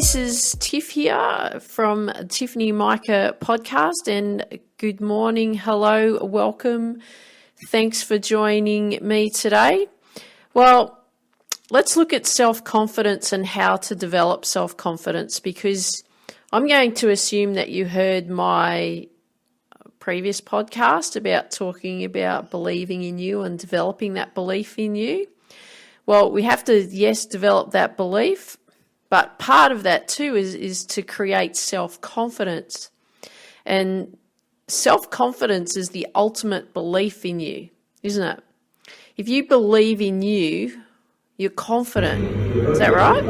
this is Tiff here from Tiffany Micah podcast, and good morning, hello, welcome. Thanks for joining me today. Well, let's look at self-confidence and how to develop self-confidence, because I'm going to assume that you heard my previous podcast about talking about believing in you and developing that belief in you. Well, we have to, yes, develop that belief, but part of that too is to create self-confidence. And self-confidence is the ultimate belief in you, isn't it? If you believe in you, you're confident. Is that right?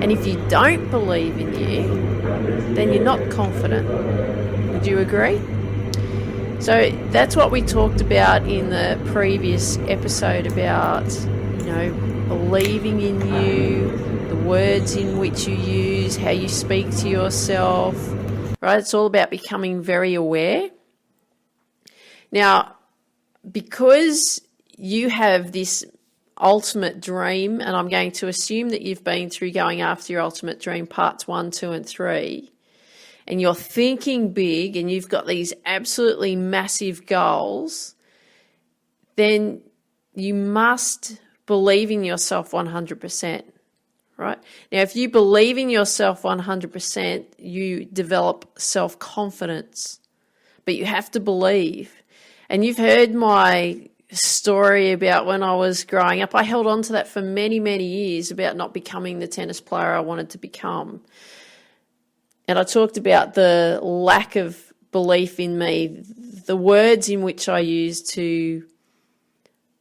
And if you don't believe in you, then you're not confident. Would you agree? So that's what we talked about in the previous episode about, believing in you, the words in which you use, how you speak to yourself, right? It's all about becoming very aware. Now, because you have this ultimate dream, and I'm going to assume that you've been through going after your ultimate dream parts 1, 2, and 3, and you're thinking big and you've got these absolutely massive goals, then you must believe in yourself 100%, right? Now, if you believe in yourself 100%, you develop self-confidence, but you have to believe. And you've heard my story about when I was growing up. I held on to that for many, many years about not becoming the tennis player I wanted to become. And I talked about the lack of belief in me, the words in which I used to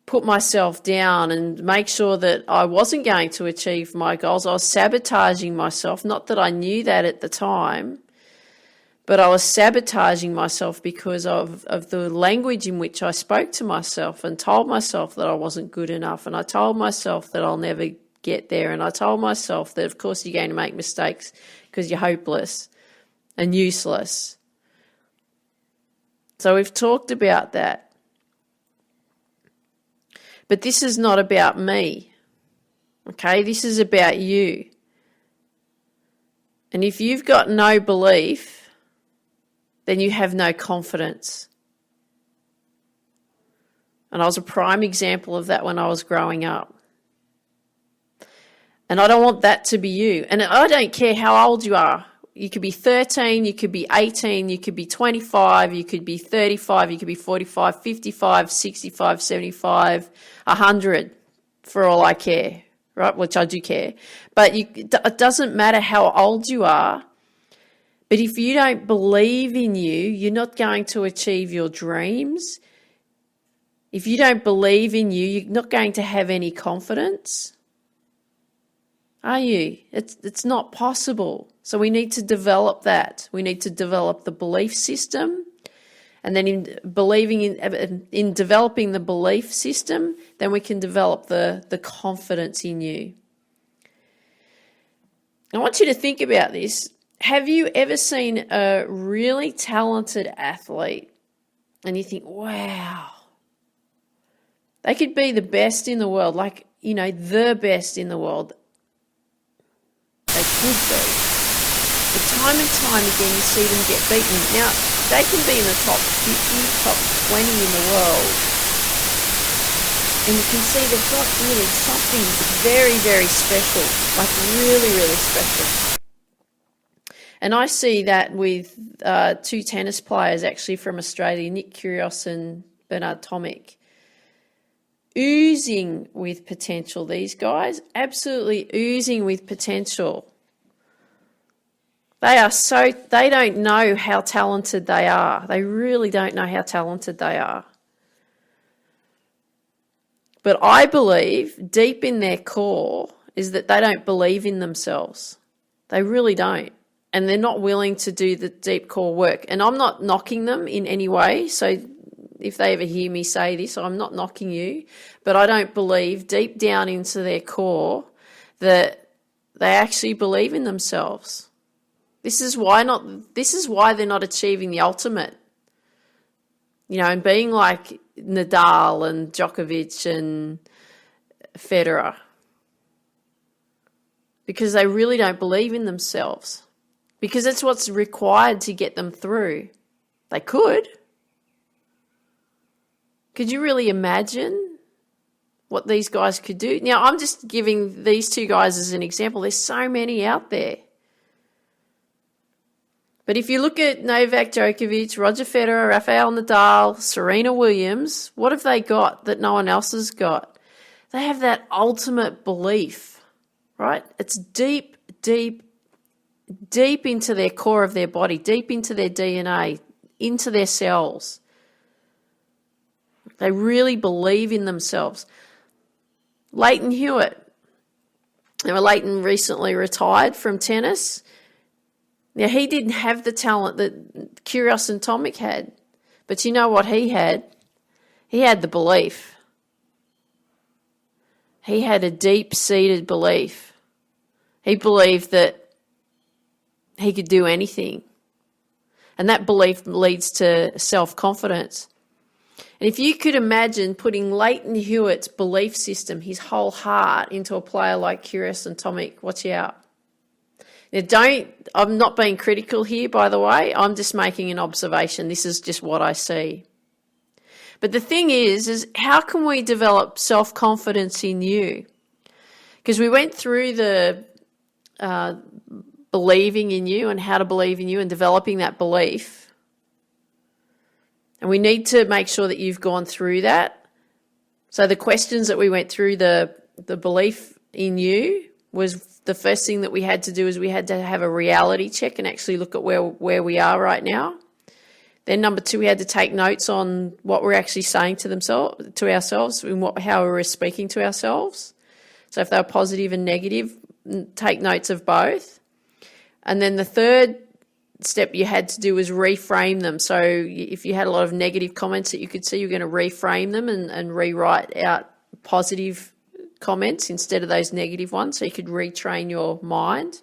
put myself down and make sure that I wasn't going to achieve my goals. I was sabotaging myself, not that I knew that at the time, but I was sabotaging myself because of the language in which I spoke to myself and told myself that I wasn't good enough. And I told myself that I'll never get there. And I told myself that, of course, you're going to make mistakes because you're hopeless and useless. So we've talked about that. But this is not about me, okay? This is about you. And if you've got no belief, then you have no confidence. And I was a prime example of that when I was growing up. And I don't want that to be you. And I don't care how old you are. You could be 13, you could be 18, you could be 25, you could be 35, you could be 45, 55, 65, 75, 100, for all I care, right? Which I do care. But it doesn't matter how old you are. But if you don't believe in you, you're not going to achieve your dreams. If you don't believe in you, you're not going to have any confidence. Are you? It's not possible. So we need to develop that. We need to develop the belief system. And then in developing the belief system, then we can develop the confidence in you. I want you to think about this. Have you ever seen a really talented athlete and you think, wow, they could be the best in the world, the best in the world? They could be. But time and time again, you see them get beaten. Now, they can be in the top 50, top 20 in the world. And you can see they've got really something very, very special, like really, really special. And I see that with 2 tennis players actually from Australia, Nick Kyrgios and Bernard Tomic. Oozing with potential, these guys, absolutely oozing with potential. They don't know how talented they are. They really don't know how talented they are. But I believe deep in their core is that they don't believe in themselves. They really don't. And they're not willing to do the deep core work. And I'm not knocking them in any way. So if they ever hear me say this, I'm not knocking you. But I don't believe deep down into their core that they actually believe in themselves. This is why they're not achieving the ultimate. And being like Nadal and Djokovic and Federer. because they really don't believe in themselves, because it's what's required to get them through. They could. Could you really imagine what these guys could do? Now, I'm just giving these two guys as an example. There's so many out there. But if you look at Novak Djokovic, Roger Federer, Rafael Nadal, Serena Williams, what have they got that no one else has got? They have that ultimate belief, right? It's deep, deep, deep into their core of their body, deep into their DNA, into their cells. They really believe in themselves. Leighton Hewitt. Now, Leighton recently retired from tennis. Now, he didn't have the talent that Kyrgios and Tomic had. But you know what he had? He had the belief. He had a deep-seated belief. He believed that he could do anything. And that belief leads to self-confidence. And if you could imagine putting Leighton Hewitt's belief system, his whole heart, into a player like Kyrgios and Tomic, watch out. Now, I'm not being critical here, by the way. I'm just making an observation. This is just what I see. But the thing is how can we develop self-confidence in you? Because we went through the believing in you and how to believe in you and developing that belief. And we need to make sure that you've gone through that. So the questions that we went through, the belief in you, was the first thing that we had to do is we had to have a reality check and actually look at where we are right now. Then number 2, we had to take notes on what we're actually saying to ourselves and how we were speaking to ourselves. So if they were positive and negative, take notes of both. And then the third step you had to do was reframe them. So if you had a lot of negative comments that you could see, you're going to reframe them and rewrite out positive comments instead of those negative ones, so you could retrain your mind.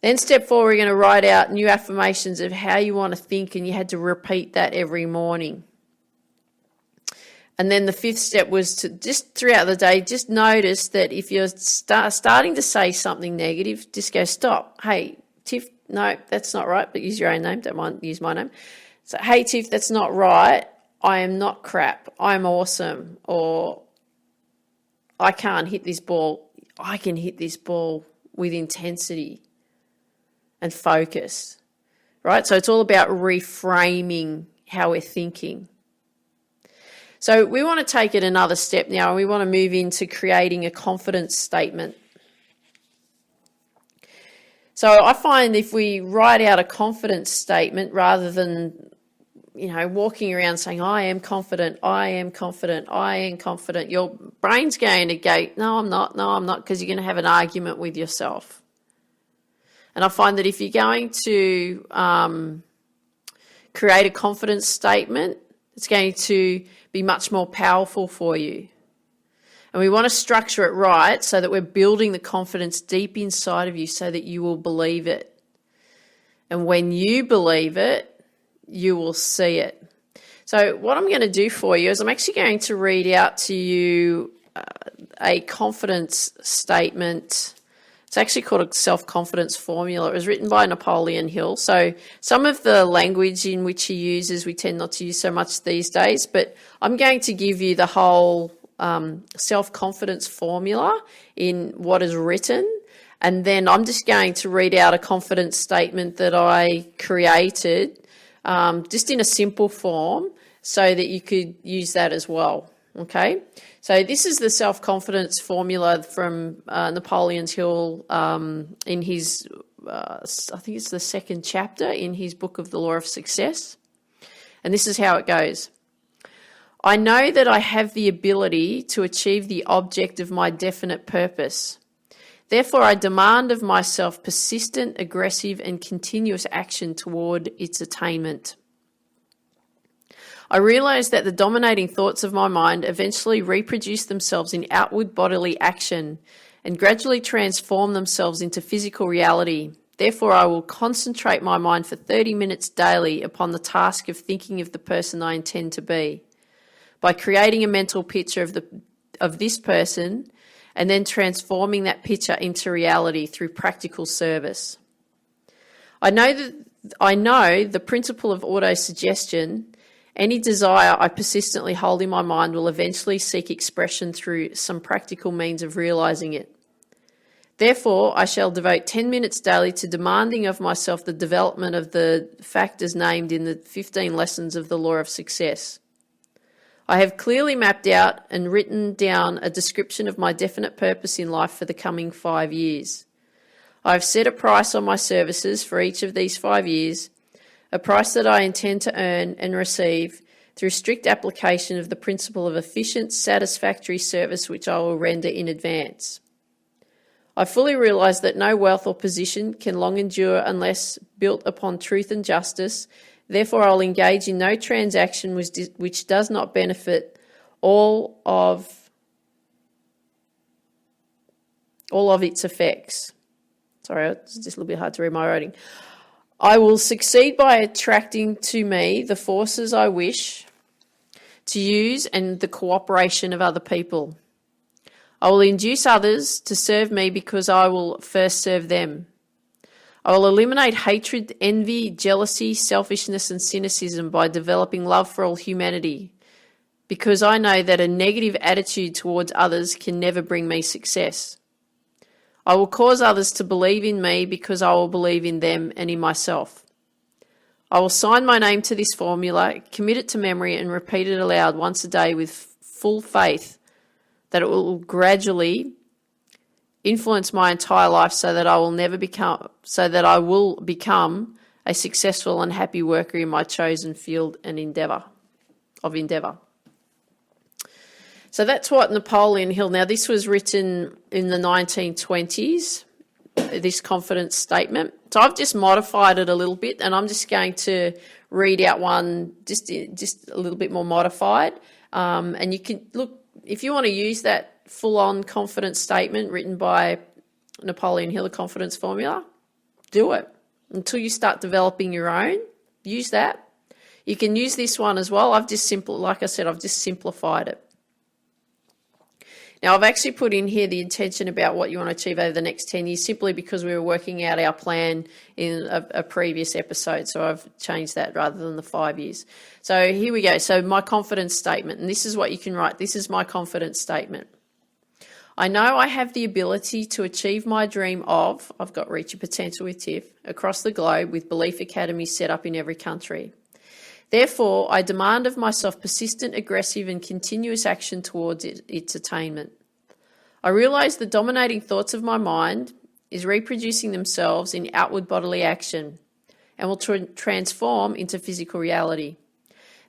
Then step 4, we're going to write out new affirmations of how you want to think, and you had to repeat that every morning. And then the 5th step was to just throughout the day, just notice that if you're starting to say something negative, just go, stop. Hey, Tiff, no, that's not right, but use your own name. Don't mind, use my name. So, hey, Tiff, that's not right. I am not crap. I'm awesome. Or I can't hit this ball. I can hit this ball with intensity and focus, right? So it's all about reframing how we're thinking. So we want to take it another step now, and we want to move into creating a confidence statement. So I find if we write out a confidence statement rather than, walking around saying, I am confident, I am confident, I am confident, your brain's going to go, no, I'm not, because you're going to have an argument with yourself. And I find that if you're going to create a confidence statement, it's going to be much more powerful for you. And we want to structure it right so that we're building the confidence deep inside of you so that you will believe it. And when you believe it, you will see it. So what I'm going to do for you is I'm actually going to read out to you a confidence statement. It's actually called a self-confidence formula. It was written by Napoleon Hill. So some of the language in which he uses we tend not to use so much these days, but I'm going to give you the whole self-confidence formula in what is written, and then I'm just going to read out a confidence statement that I created just in a simple form so that you could use that as well. Okay, so this is the self-confidence formula from Napoleon Hill in his, I think it's the 2nd chapter in his book of The Law of Success. And this is how it goes. I know that I have the ability to achieve the object of my definite purpose. Therefore, I demand of myself persistent, aggressive, and continuous action toward its attainment. I realize that the dominating thoughts of my mind eventually reproduce themselves in outward bodily action and gradually transform themselves into physical reality. Therefore, I will concentrate my mind for 30 minutes daily upon the task of thinking of the person I intend to be. By creating a mental picture of this person and then transforming that picture into reality through practical service. I know the principle of autosuggestion. Any desire I persistently hold in my mind will eventually seek expression through some practical means of realizing it. Therefore, I shall devote 10 minutes daily to demanding of myself the development of the factors named in the 15 lessons of the law of success. I have clearly mapped out and written down a description of my definite purpose in life for the coming 5 years. I have set a price on my services for each of these 5 years, a price that I intend to earn and receive through strict application of the principle of efficient, satisfactory service which I will render in advance. I fully realise that no wealth or position can long endure unless built upon truth and justice. Therefore, I'll engage in no transaction which does not benefit all of its effects. Sorry, it's just a little bit hard to read my writing. I will succeed by attracting to me the forces I wish to use and the cooperation of other people. I will induce others to serve me because I will first serve them. I will eliminate hatred, envy, jealousy, selfishness, and cynicism by developing love for all humanity, because I know that a negative attitude towards others can never bring me success. I will cause others to believe in me because I will believe in them and in myself. I will sign my name to this formula, commit it to memory, and repeat it aloud once a day with full faith that it will gradually influence my entire life so that I will become a successful and happy worker in my chosen field and endeavour. So that's what Napoleon Hill. Now, this was written in the 1920s, this confidence statement. So I've just modified it a little bit, and I'm just going to read out one just a little bit more modified. And you can look, if you want to use that full-on confidence statement written by Napoleon Hill, a confidence formula, do it. Until you start developing your own, use that. You can use this one as well. I've just simplified it. Now, I've actually put in here the intention about what you want to achieve over the next 10 years simply because we were working out our plan in a previous episode. So I've changed that rather than the 5 years. So here we go. So my confidence statement, and this is what you can write. This is my confidence statement. I know I have the ability to achieve my dream of, I've got Reach Your Potential with Tiff, across the globe with belief academies set up in every country. Therefore, I demand of myself persistent, aggressive and continuous action towards its attainment. I realise the dominating thoughts of my mind is reproducing themselves in outward bodily action and will transform into physical reality.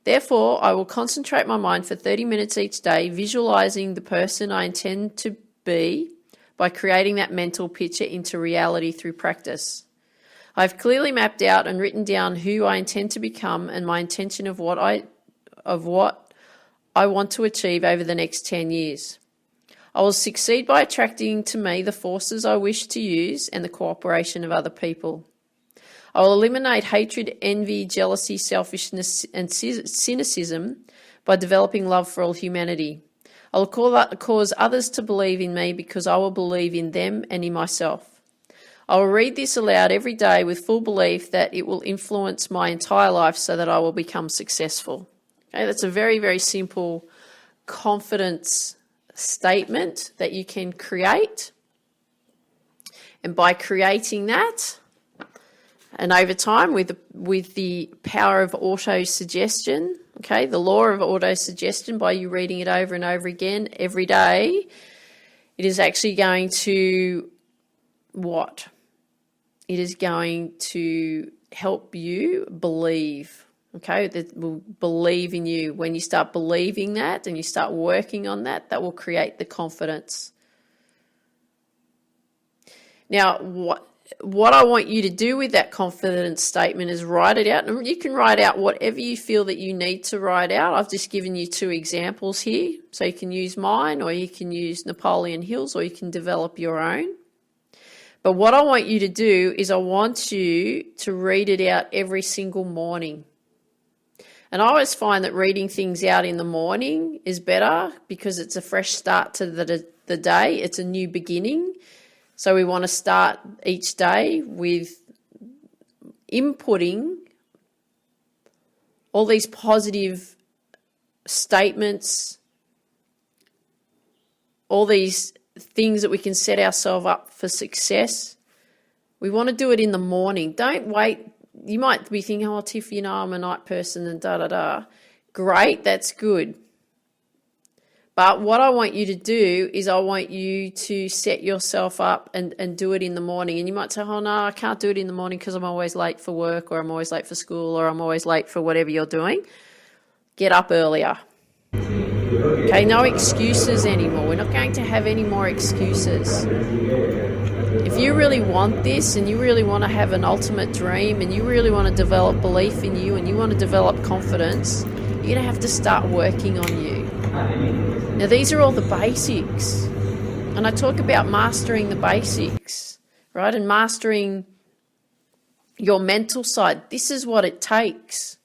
Therefore, I will concentrate my mind for 30 minutes each day, visualising the person I intend to be by creating that mental picture into reality through practice. I've clearly mapped out and written down who I intend to become and my intention of what I want to achieve over the next 10 years. I will succeed by attracting to me the forces I wish to use and the cooperation of other people. I will eliminate hatred, envy, jealousy, selfishness and cynicism by developing love for all humanity. I will cause others to believe in me because I will believe in them and in myself. I will read this aloud every day with full belief that it will influence my entire life so that I will become successful. Okay, that's a very, very simple confidence statement that you can create. And by creating that, and over time with the power of auto-suggestion, okay, the law of auto-suggestion, by you reading it over and over again every day, it is actually going to what? It is going to help you believe, okay? That will believe in you. When you start believing that and you start working on that, that will create the confidence. Now, what I want you to do with that confidence statement is write it out. And you can write out whatever you feel that you need to write out. I've just given you 2 examples here. So you can use mine, or you can use Napoleon Hill's, or you can develop your own. But what I want you to do is I want you to read it out every single morning. And I always find that reading things out in the morning is better because it's a fresh start to the day. It's a new beginning. So we want to start each day with inputting all these positive statements, all these things that we can set ourselves up for success. We want to do it in the morning. Don't wait. You might be thinking, oh, Tiff, I'm a night person and da-da-da. Great, that's good. But what I want you to do is I want you to set yourself up and do it in the morning. And you might say, oh, no, I can't do it in the morning because I'm always late for work, or I'm always late for school, or I'm always late for whatever you're doing. Get up earlier. Okay, no excuses anymore. We're not going to have any more excuses. If you really want this and you really want to have an ultimate dream and you really want to develop belief in you and you want to develop confidence, you're going to have to start working on you. Now, these are all the basics. And I talk about mastering the basics, right? And mastering your mental side. This is what it takes.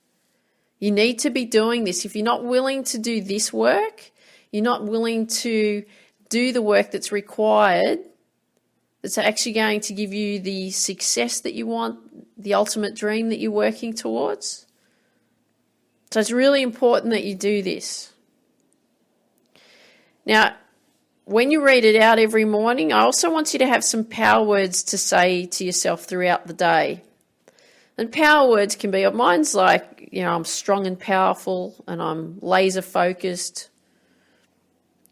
You need to be doing this. If you're not willing to do this work, you're not willing to do the work that's required, that's actually going to give you the success that you want, the ultimate dream that you're working towards. So it's really important that you do this. Now, when you read it out every morning, I also want you to have some power words to say to yourself throughout the day. And power words can be, mine's like, I'm strong and powerful and I'm laser focused.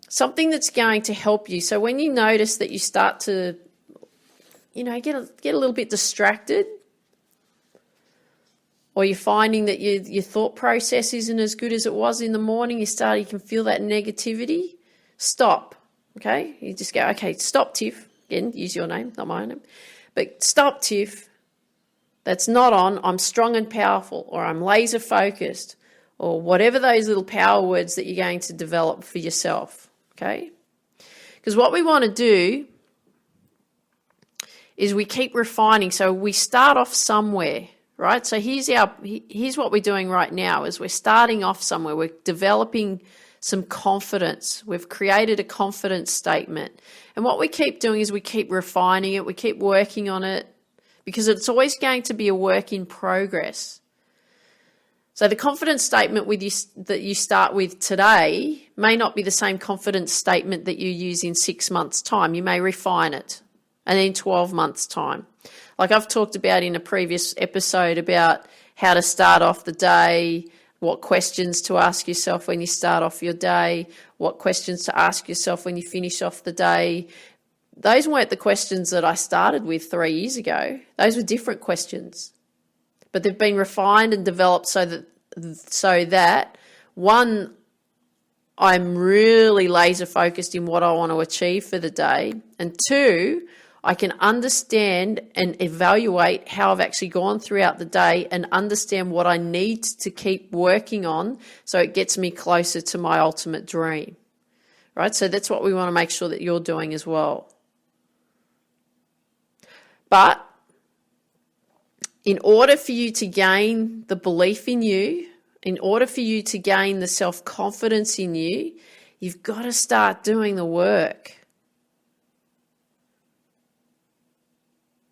Something that's going to help you. So when you notice that you start to, get a little bit distracted, or you're finding that your thought process isn't as good as it was in the morning, you can feel that negativity, stop, okay? You just go, okay, stop, Tiff. Again, use your name, not my name. But stop, Tiff. That's not on. I'm strong and powerful, or I'm laser focused, or whatever those little power words that you're going to develop for yourself, okay? Because what we want to do is we keep refining. So we start off somewhere, right? So here's what we're doing right now is we're starting off somewhere. We're developing some confidence. We've created a confidence statement. And what we keep doing is we keep refining it. We keep working on it because it's always going to be a work in progress. So the confidence statement that you start with today may not be the same confidence statement that you use in 6 months' time. You may refine it. And in 12 months' time. Like I've talked about in a previous episode about how to start off the day, what questions to ask yourself when you start off your day, what questions to ask yourself when you finish off the day. Those weren't the questions that I started with 3 years ago. Those were different questions. But they've been refined and developed so that one, I'm really laser focused in what I want to achieve for the day. And two, I can understand and evaluate how I've actually gone throughout the day and understand what I need to keep working on so it gets me closer to my ultimate dream, right? So that's what we want to make sure that you're doing as well. But in order for you to gain the belief in you, in order for you to gain the self-confidence in you, you've got to start doing the work.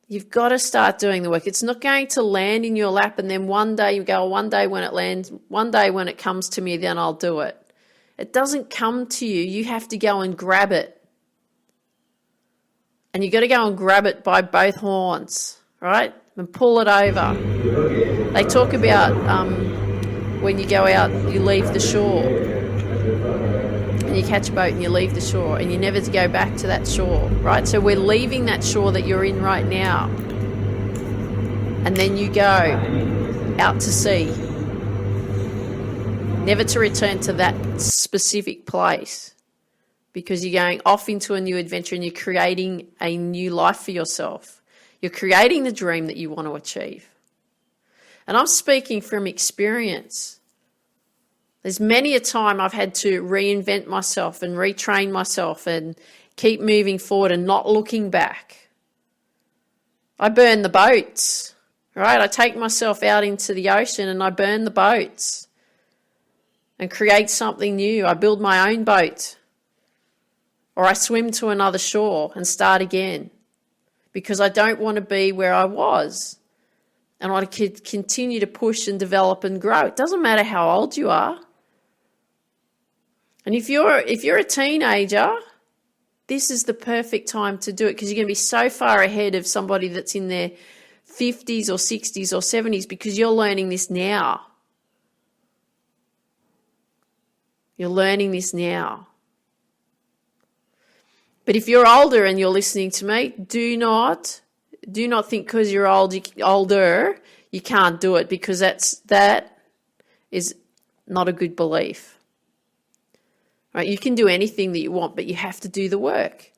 You've got to start doing the work. It's not going to land in your lap and then one day you go, one day when it lands, one day when it comes to me, then I'll do it. It doesn't come to you. You have to go and grab it. And you've got to go and grab it by both horns, right? And pull it over. They talk about when you go out, you leave the shore. And you catch a boat and you leave the shore and you never to go back to that shore, right? So we're leaving that shore that you're in right now. And then you go out to sea. Never to return to that specific place because you're going off into a new adventure and you're creating a new life for yourself. You're creating the dream that you want to achieve. And I'm speaking from experience. There's many a time I've had to reinvent myself and retrain myself and keep moving forward and not looking back. I burn the boats, right? I take myself out into the ocean and I burn the boats and create something new. I build my own boat. or I swim to another shore and start again because I don't want to be where I was. And I could continue to push and develop and grow. It doesn't matter how old you are. And if you're a teenager, this is the perfect time to do it because you're going to be so far ahead of somebody that's in their 50s or 60s or 70s because you're learning this now. You're learning this now. But if you're older and you're listening to me, do not think because you're older, you can't do it, because that is not a good belief. Right? You can do anything that you want, but you have to do the work.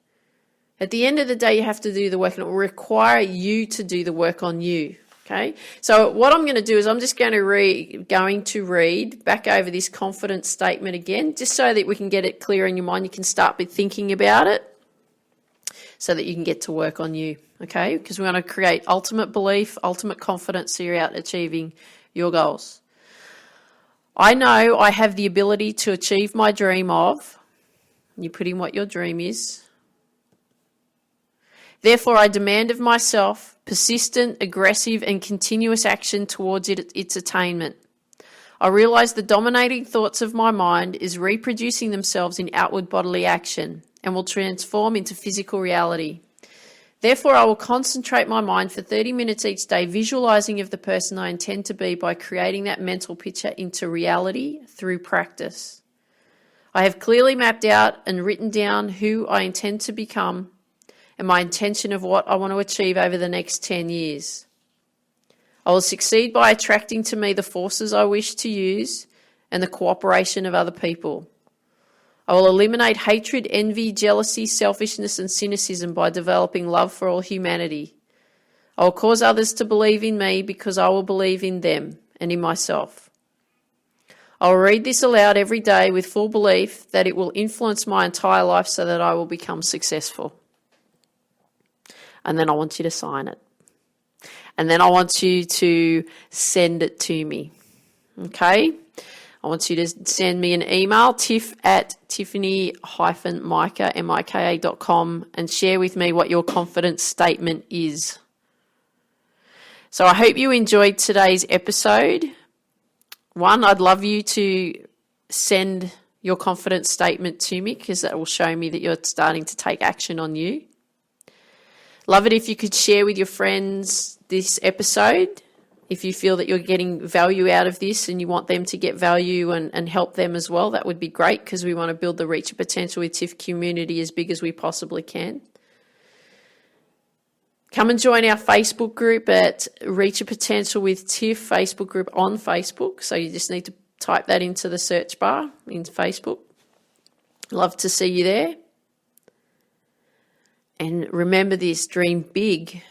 At the end of the day, you have to do the work, and it will require you to do the work on you. Okay? So what I'm going to do is I'm just going to read back over this confidence statement again, just so that we can get it clear in your mind. You can start thinking about it so that you can get to work on you. Okay? Because we want to create ultimate belief, ultimate confidence so you're out achieving your goals. I know I have the ability to achieve my dream of, you put in what your dream is. Therefore, I demand of myself persistent, aggressive, and continuous action towards its attainment. I realize the dominating thoughts of my mind is reproducing themselves in outward bodily action and will transform into physical reality. Therefore, I will concentrate my mind for 30 minutes each day, visualizing of the person I intend to be by creating that mental picture into reality through practice. I have clearly mapped out and written down who I intend to become and my intention of what I want to achieve over the next 10 years. I will succeed by attracting to me the forces I wish to use and the cooperation of other people. I will eliminate hatred, envy, jealousy, selfishness, and cynicism by developing love for all humanity. I will cause others to believe in me because I will believe in them and in myself. I will read this aloud every day with full belief that it will influence my entire life so that I will become successful. And then I want you to sign it. And then I want you to send it to me. Okay? I want you to send me an email, tiff@tiffany-mika.com, and share with me what your confidence statement is. So I hope you enjoyed today's episode. One, I'd love you to send your confidence statement to me because that will show me that you're starting to take action on you. Love it if you could share with your friends this episode. If you feel that you're getting value out of this and you want them to get value and help them as well, that would be great because we want to build the Reach Your Potential with Tiff community as big as we possibly can. Come and join our Facebook group at Reach Your Potential with Tiff Facebook group on Facebook. So you just need to type that into the search bar in Facebook. Love to see you there. And remember this, dream big,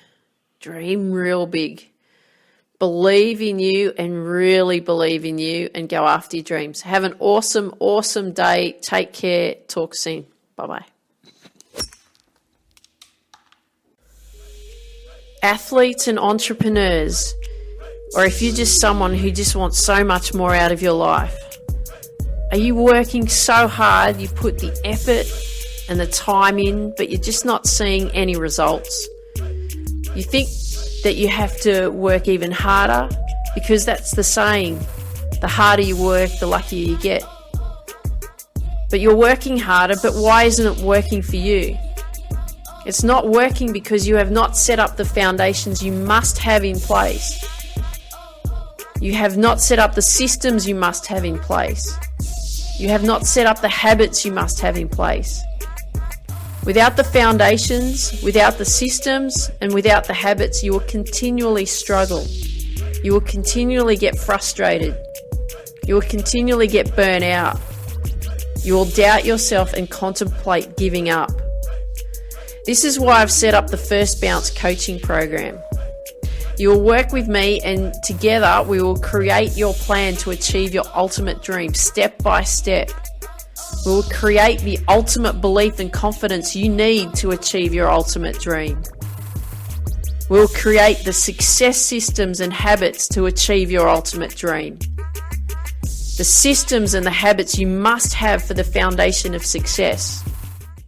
dream real big. Believe in you and really believe in you and go after your dreams. Have an awesome, awesome day. Take care. Talk soon. Bye-bye. Athletes and entrepreneurs, or if you're just someone who just wants so much more out of your life, are you working so hard, you put the effort and the time in, but you're just not seeing any results? You think that you have to work even harder because that's the saying, the harder you work, the luckier you get. But you're working harder, but why isn't it working for you? It's not working because you have not set up the foundations you must have in place. You have not set up the systems you must have in place. You have not set up the habits you must have in place. Without the foundations, without the systems, and without the habits, you will continually struggle. You will continually get frustrated. You will continually get burnt out. You will doubt yourself and contemplate giving up. This is why I've set up the First Bounce coaching program. You will work with me and together we will create your plan to achieve your ultimate dream step by step. We will create the ultimate belief and confidence you need to achieve your ultimate dream. We will create the success systems and habits to achieve your ultimate dream. The systems and the habits you must have for the foundation of success.